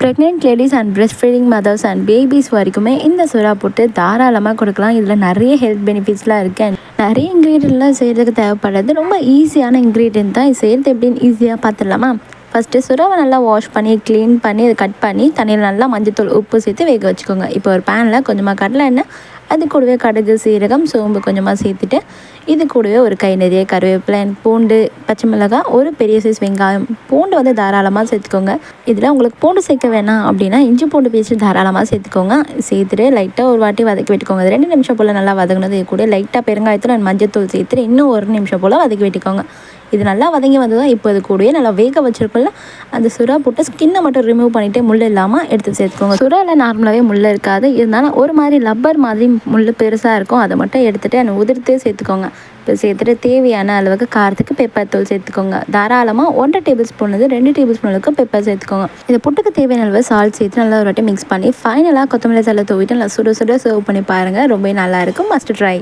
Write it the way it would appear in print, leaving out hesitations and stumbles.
Pregnant ladies and breast feeding mothers and babies வரைக்குமே இந்த சுறா புட்டு தாராளமாக கொடுக்கலாம். இதில் நிறைய ஹெல்த் பெனிஃபிட்ஸ்லாம் இருக்குது. நிறைய இன்க்ரீடியன்ட்லாம் செய்கிறதுக்கு தேவைப்படுறது ரொம்ப ஈஸியான இன்க்ரீடியன்ட் தான். இது செய்கிறது எப்படின்னு ஈஸியாக பார்த்துடலாமா? ஃபஸ்ட்டு சுறாவை நல்லா வாஷ் பண்ணி க்ளீன் பண்ணி அதை கட் பண்ணி தண்ணியில் நல்லா மஞ்சத்தூள் உப்பு சேர்த்து வேக வச்சுக்கோங்க. இப்போ ஒரு பேனில் கொஞ்சமாக கடலை எண்ணெய், அது கூடவே கடுகு, சீரகம், சோம்பு கொஞ்சமாக சேர்த்துட்டு இது கூடவே ஒரு கை நிறைய கருவேப்பிலை, பூண்டு, பச்சை மிளகாய், ஒரு பெரிய சைஸ் வெங்காயம், பூண்டு வந்து தாராளமாக சேர்த்துக்கோங்க. இதில் உங்களுக்கு பூண்டு சேர்க்க வேணாம் அப்படின்னா இஞ்சி பூண்டு பேஸ்ட்டு தாராளமாக சேர்த்துக்கோங்க. சேர்த்துட்டு லைட்டாக ஒரு வாட்டி வதக்கி விட்டுக்கோங்க. அது 2 நிமிஷம் போல் நல்லா வதங்கினது. இது கூட லைட்டாக பெருங்காயத்தில் மஞ்சத்தூள் சேர்த்துட்டு இன்னும் 1 நிமிஷம் போல் வதக்கி விட்டுக்கோங்க. இது நல்லா வதங்கி வந்ததும் இப்போ இது கூடவே நல்லா வேக வச்சிருக்கோம்ல அந்த சுறா போட்டு ஸ்கின்னை மட்டும் ரிமூவ் பண்ணிவிட்டு முள் இல்லாமல் எடுத்து சேர்த்துக்கோங்க. சுறாவில் நார்மலாகவே முள் இருக்காது, இருந்தாலும் ஒரு மாதிரி லப்பர் மாதிரி முள் பெருசாக இருக்கும். அதை மட்டும் எடுத்துகிட்டு அந்த உதிர்த்து சேர்த்துக்கோங்க. இப்போ சேர்த்துட்டு தேவையான அளவுக்கு காரத்துக்கு பெப்பர் தூள் சேர்த்துக்கோங்க. தாராளமாக 1 டேபிள் ஸ்பூன்லேருந்து 2 டேபிள் ஸ்பூன் அளவுக்கு பெப்பர் சேர்த்துக்கோங்க. இது புட்டுக்கு தேவையான அளவு சால்ட் சேர்த்து நல்லா ஒரு வாட்டி மிக்ஸ் பண்ணி ஃபைனலாக கொத்தமல்லி தழை தூவிட்டு நல்லா சுட சுட சர்வ் பண்ணி பாருங்கள். ரொம்ப நல்லாயிருக்கும். Must try.